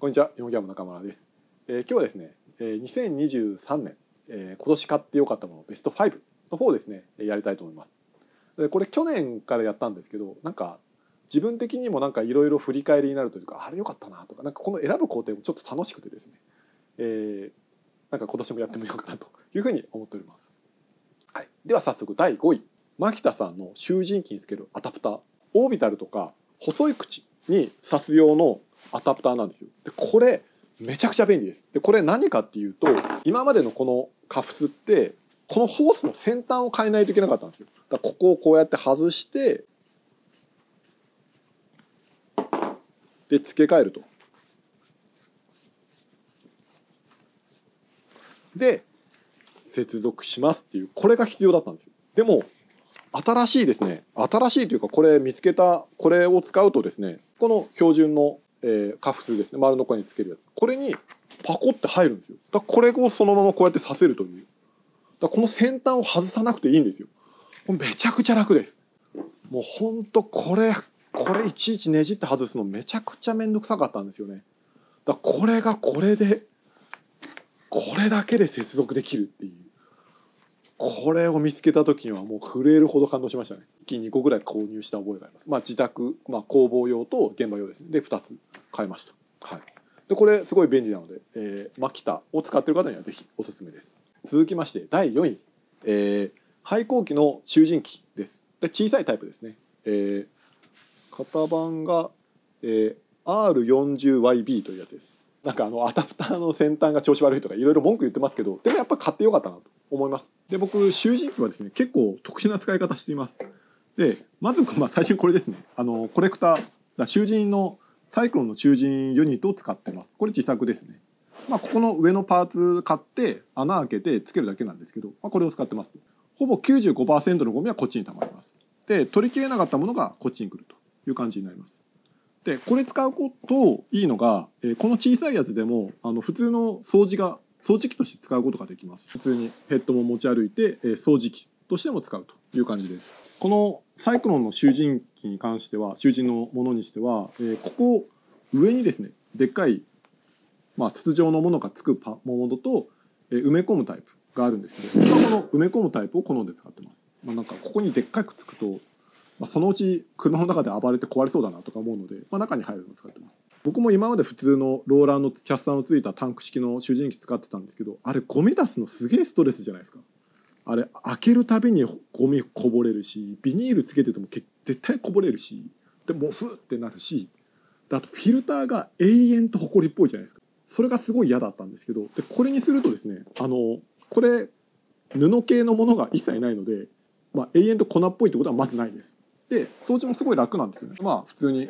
こんにちは、ヨモギャム中村です。今日はですね、2023年、今年買ってよかったものベスト5の方をですね、やりたいと思います。これ去年からやったんですけど、なんか自分的にもなんかいろいろ振り返りになるというか、あれよかったなとか、なんかこの選ぶ工程もちょっと楽しくてですね、なんか今年もやってみようかなというふうに思っております。はい、では早速第5位、牧田さんの集塵機につけるアダプター、オービタルとか細い口に刺す用のアダプターなんですよ。でこれめちゃくちゃ便利です。でこれ何かっていうと、今までのこのカフスってこのホースの先端を変えないといけなかったんですよ。だからここをこうやって外してで付け替えると。で接続しますっていう、これが必要だったんですよ。でも新しいですね、新しいというか、これ見つけたこれを使うとですね、この標準のカフスですね、丸のこにつけるやつ、これにパコって入るんですよ。だからこれをそのままこうやってさせるという。だこの先端を外さなくていいんですよ。めちゃくちゃ楽です。もうほんとこれいちいちねじって外すのめちゃくちゃめんどくさかったんですよね。だこれがこれでこれだけで接続できるっていう。これを見つけた時にはもう震えるほど感動しましたね。一気に2個ぐらい購入した覚えがあります。自宅、工房用と現場用ですね。で2つ買いました。はい。でこれすごい便利なので、マキタを使っている方にはぜひおすすめです。続きまして第4位、廃校機の集塵機です。で小さいタイプですね。型番が、R40YB というやつです。なんかアダプターの先端が調子悪いとかいろいろ文句言ってますけど、でもやっぱり買ってよかったなと思います。で僕集塵機はですね結構特殊な使い方しています。でまず最初にこれですね、コレクター集塵のサイクロンの集塵ユニットを使ってます。これ自作ですね。ここの上のパーツ買って穴開けてつけるだけなんですけど、これを使ってます。ほぼ 95% のゴミはこっちに溜まります。で取りきれなかったものがこっちに来るという感じになります。でこれ使うといいのが、この小さいやつでも普通の掃除機として使うことができます。普通にヘッドも持ち歩いて、掃除機としても使うという感じです。このサイクロンの集塵機に関しては、集塵のものにしては、ここ上にですねでっかい、筒状のものがつくものと、埋め込むタイプがあるんですけど、この埋め込むタイプを好んで使ってます。なんかここにでっかくつくとそのうち車の中で暴れて壊れそうだなとか思うので、中に入るのを使ってます。僕も今まで普通のローラーのキャスターのついたタンク式の集塵機使ってたんですけど、あれゴミ出すのすげえストレスじゃないですか。あれ開けるたびにゴミこぼれるし、ビニールつけてても絶対こぼれるし、でもうフーってなるし、あとフィルターが永遠とホコリっぽいじゃないですか。それがすごい嫌だったんですけど、でこれにするとですね、これ布系のものが一切ないので、永遠と粉っぽいってことはまずないです。で掃除もすごい楽なんですよね。普通に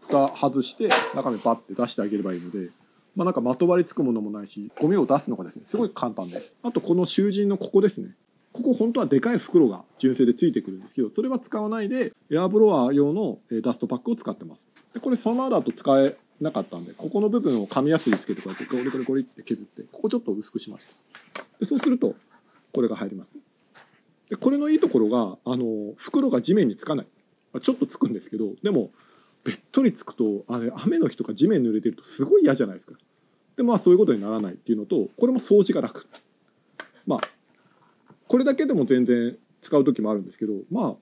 蓋外して中身バッて出してあげればいいので、なんかまとわりつくものもないし、ゴミを出すのがですねすごい簡単です。あとこの集塵のここですね、ここ本当はでかい袋が純正でついてくるんですけど、それは使わないでエアブロワー用のダストパックを使ってます。でこれそのままだと使えなかったんで、ここの部分を紙やすりつけてこうやってゴリゴリゴリって削って、ここちょっと薄くしました。でそうするとこれが入ります。でこれのいいところが袋が地面につかない、ちょっとつくんですけど、でもべっとりつくと雨の日とか地面濡れてるとすごい嫌じゃないですか。でそういうことにならないっていうのと、これも掃除が楽。これだけでも全然使う時もあるんですけど、1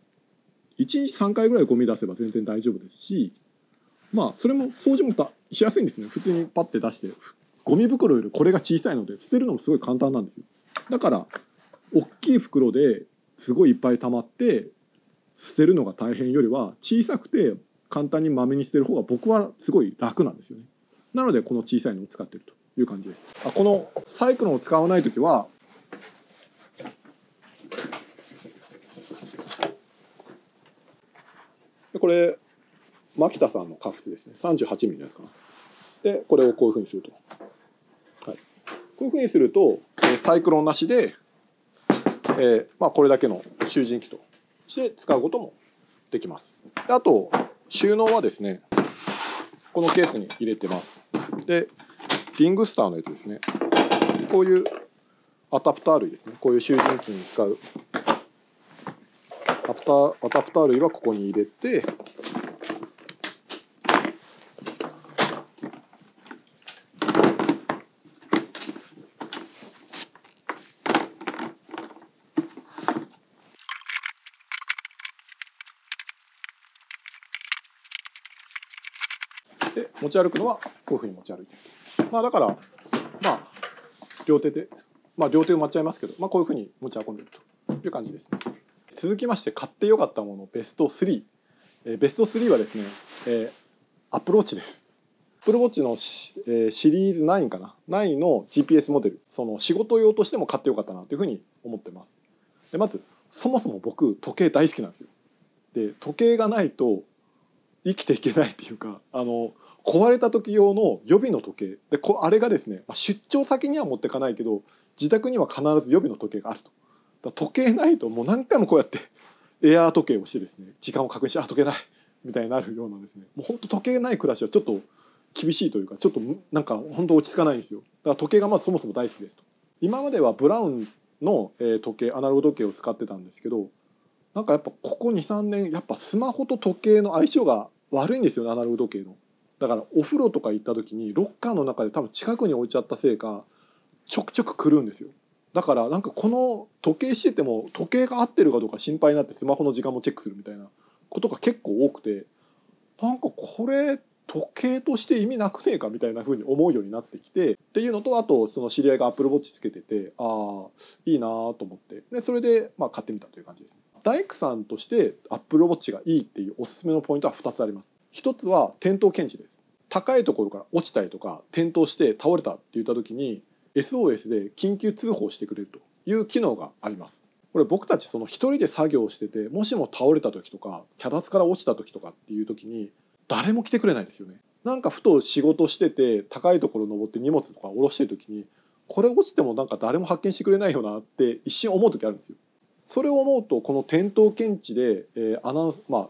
日3回ぐらいゴミ出せば全然大丈夫ですし、それも掃除もしやすいんですね。普通にパッて出して、ゴミ袋よりこれが小さいので捨てるのもすごい簡単なんですよ。だから大きい袋ですごいいっぱい溜まって捨てるのが大変よりは、小さくて簡単にまめに捨てる方が僕はすごい楽なんですよね。なのでこの小さいのを使ってるという感じです。このサイクロンを使わない時はこれ牧田さんのカフスですね、38ミリのやつかな。でこれをこういうふうにすると、こういうふうにするとサイクロンなしで、これだけの集塵機として使うこともできます。であと収納はですね、このケースに入れてます。でリングスターのやつですね、こういうアダプター類ですね、こういう集塵機に使うアダプター類はここに入れて、持ち歩くのはこういうふうに持ち歩いてる。だから両手で両手埋まっちゃいますけど、こういうふうに持ち運んでいるという感じですね。続きまして買ってよかったものベスト3、ベスト3はですね、アップルウォッチです。アップルウォッチのシリーズ9かな、9の GPS モデル、その仕事用としても買ってよかったなというふうに思ってます。でまずそもそも僕時計大好きなんですよ。で時計がないと生きていけないっていうか、壊れた時用の予備の時計で、あれがですね、出張先には持ってかないけど自宅には必ず予備の時計があると。だから時計ないともう何回もこうやってエアー時計をしてですね、時間を確認して時計ないみたいになるようなですね、もう本当時計ない暮らしはちょっと厳しいというか、ちょっとなんか本当落ち着かないんですよ。だから時計がまずそもそも大好きですと。今まではブラウンの時計、アナログ時計を使ってたんですけど、なんかやっぱここ 2,3 年やっぱスマホと時計の相性が悪いんですよね、アナログ時計の。だからお風呂とか行った時にロッカーの中で多分近くに置いちゃったせいかちょくちょく狂うんですよ。だからなんかこの時計してても時計が合ってるかどうか心配になってスマホの時間もチェックするみたいなことが結構多くて、なんかこれ時計として意味なくねえかみたいな風に思うようになってきてっていうのと、あとその知り合いが Apple Watch つけてて、いいなと思って、でそれで買ってみたという感じです。大工さんとして Apple Watch がいいっていうおすすめのポイントは2つあります。1つは転倒検知です。高いところから落ちたりとか転倒して倒れたって言った時に SOS で緊急通報してくれるという機能があります。これ僕たちその一人で作業してて、もしも倒れた時とか脚立から落ちた時とかっていう時に誰も来てくれないですよね。なんかふと仕事してて高いところ登って荷物とか下ろしてる時にこれ落ちてもなんか誰も発見してくれないよなって一瞬思う時あるんですよ。それを思うとこの転倒検知で、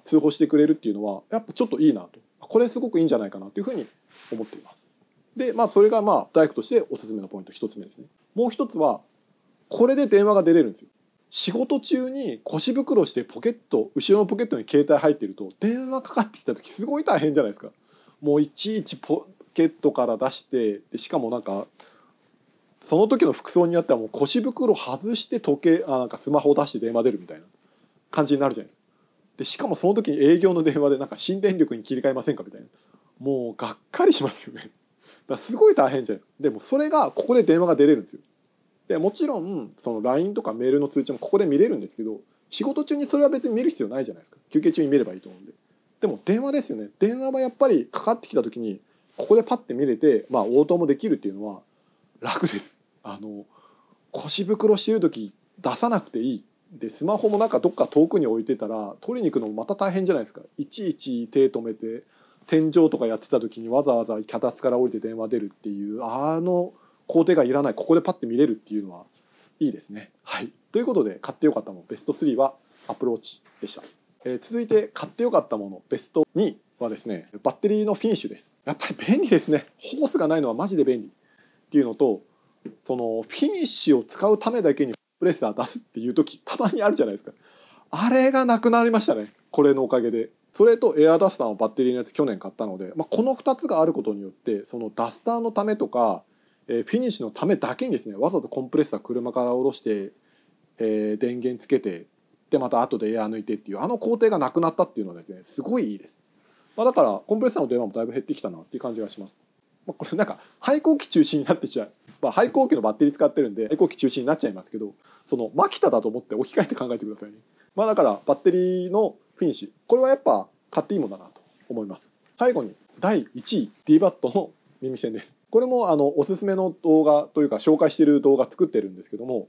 通報してくれるっていうのはやっぱちょっといいなと、これすごくいいんじゃないかなというふうに思っています。でそれが大工としておすすめのポイント1つ目ですね。もう1つはこれで電話が出れるんですよ。仕事中に腰袋して後ろのポケットに携帯入ってると電話かかってきた時すごい大変じゃないですか。もういちいちポケットから出して、でしかもなんかその時の服装によってはもう腰袋外してなんかスマホを出して電話出るみたいな感じになるじゃないですか。でしかもその時に営業の電話でなんか新電力に切り替えませんかみたいな、もうがっかりしますよね。だからすごい大変じゃないですか。でもそれがここで電話が出れるんですよ。でもちろんその LINE とかメールの通知もここで見れるんですけど、仕事中にそれは別に見る必要ないじゃないですか。休憩中に見ればいいと思うんで。でも電話ですよね。電話はやっぱりかかってきた時にここでパッて見れて、応答もできるっていうのは楽です。腰袋してる時出さなくていい。でスマホもなんかどっか遠くに置いてたら取りに行くのもまた大変じゃないですか。いちいち手止めて天井とかやってた時にわざわざ脚立から降りて電話出るっていう工程がいらない、ここでパッて見れるっていうのはいいですね。はい、ということで買ってよかったものベスト3は Apple Watch でした。続いて買ってよかったものベスト2はですね、バッテリーのフィニッシュです。やっぱり便利ですね。ホースがないのはマジで便利っていうのと、そのフィニッシュを使うためだけにプレッサー出すっていう時たまにあるじゃないですか。あれがなくなりましたね、これのおかげで。それとエアダスターのバッテリーのやつ去年買ったので、この2つがあることによってそのダスターのためとかフィニッシュのためだけにですね、わざとコンプレッサー車から下ろして、電源つけて、でまた後でエア抜いてっていう工程がなくなったっていうのはですね、すごいいいです。だからコンプレッサーの電話もだいぶ減ってきたなっていう感じがします。これなんか廃校機中心になってちゃう、廃校機のバッテリー使ってるんで廃校機中心になっちゃいますけど、そのマキタだと思って置き換えて考えてくださいね。だからバッテリーのフィニッシュ、これはやっぱ買っていいものだなと思います。最後に第1位 DBAT の耳栓です。これもおすすめの動画というか紹介している動画作ってるんですけども、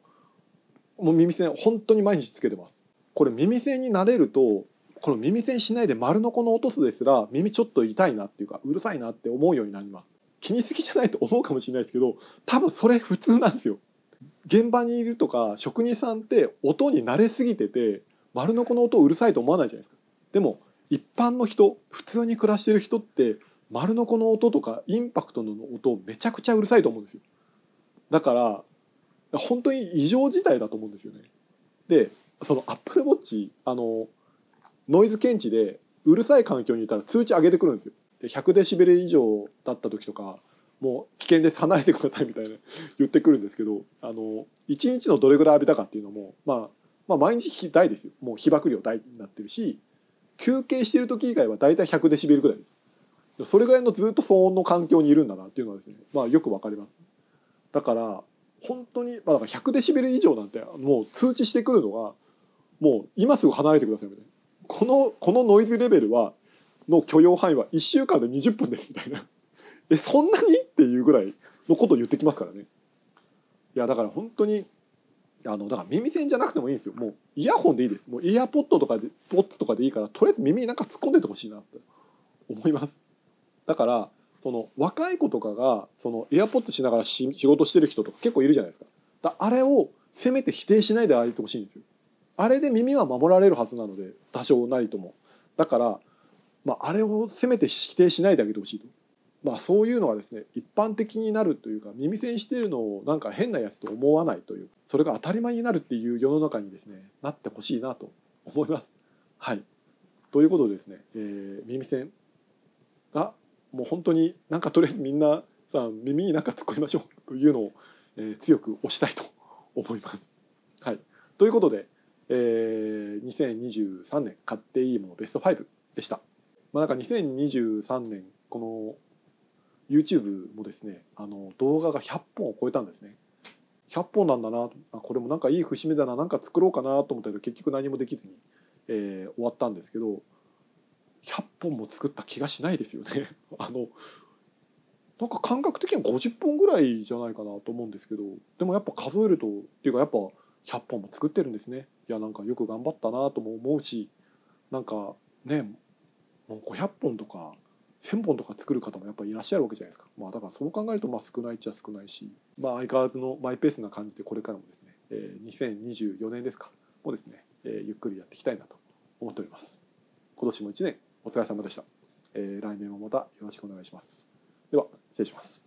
もう耳栓本当に毎日つけてます。これ耳栓に慣れると、この耳栓しないで丸のこの落とすですら耳ちょっと痛いなっていうかうるさいなって思うようになります。気にすぎじゃないと思うかもしれないですけど、多分それ普通なんですよ。現場にいるとか職人さんって音に慣れすぎてて丸のこの音うるさいと思わないじゃないですか。でも一般の人、普通に暮らしてる人って丸のこの音とかインパクトの音めちゃくちゃうるさいと思うんですよ。だから本当に異常事態だと思うんですよね。でその Apple Watch ノイズ検知でうるさい環境にいたら通知上げてくるんですよ。で100デシベル以上だった時とかもう危険です離れてくださいみたいな言ってくるんですけど、1日のどれぐらい浴びたかっていうのも毎日大ですよ。もう被曝量大になってるし、休憩してる時以外はだいたい100デシベルぐらいです。それぐらいのずっと騒音の環境にいるんだなっていうのはですね、まあ、よくわかります。だから本当に、まあ、だから100デシベル以上なんてもう通知してくるのがもう今すぐ離れてくださいみたいな、このノイズレベルはの許容範囲は1週間で20分ですみたいなそんなにっていうぐらいのことを言ってきますからね。いやだから本当にだから耳栓じゃなくてもいいんですよ。もうイヤホンでいいです。もうイヤポッドとかでポッツとかでいいから、とりあえず耳になんか突っ込んでてほしいなって思います。だからその若い子とかがそのエアポッドしながら仕事してる人とか結構いるじゃないですか。あれをせめて否定しないであげてほしいんですよ。あれで耳は守られるはずなので、多少なりとも。だから、まあ、あれをせめて否定しないであげてほしいと。まあ、そういうのがですね一般的になるというか、耳栓しているのをなんか変なやつと思わないという、それが当たり前になるっていう世の中にですねなってほしいなと思います。はい、ということでですね、耳栓がもう本当になんかとりあえずみんなさ耳になんか突っ込みましょうというのを、強く推したいと思います。はい、ということで、2023年買っていいものベスト5でした。まあ、なんか2023年この YouTube もですね動画が100本を超えたんですね。100本なんだな、これもなんかいい節目だな、なんか作ろうかなと思ったけど結局何もできずに、終わったんですけど、100本も作った気がしないですよねなんか感覚的には50本ぐらいじゃないかなと思うんですけど、でもやっぱ数えるとっていうかやっぱ100本も作ってるんですね。いやなんかよく頑張ったなとも思うし、なんかねもう500本とか1000本とか作る方もやっぱりいらっしゃるわけじゃないですか。まあだからそう考えるとまあ少ないっちゃ少ないし、まあ相変わらずのマイペースな感じでこれからもですね、2024年ですかもですね、ゆっくりやっていきたいなと思っております。今年も1年お疲れ様でした。来年もまたよろしくお願いします。では失礼します。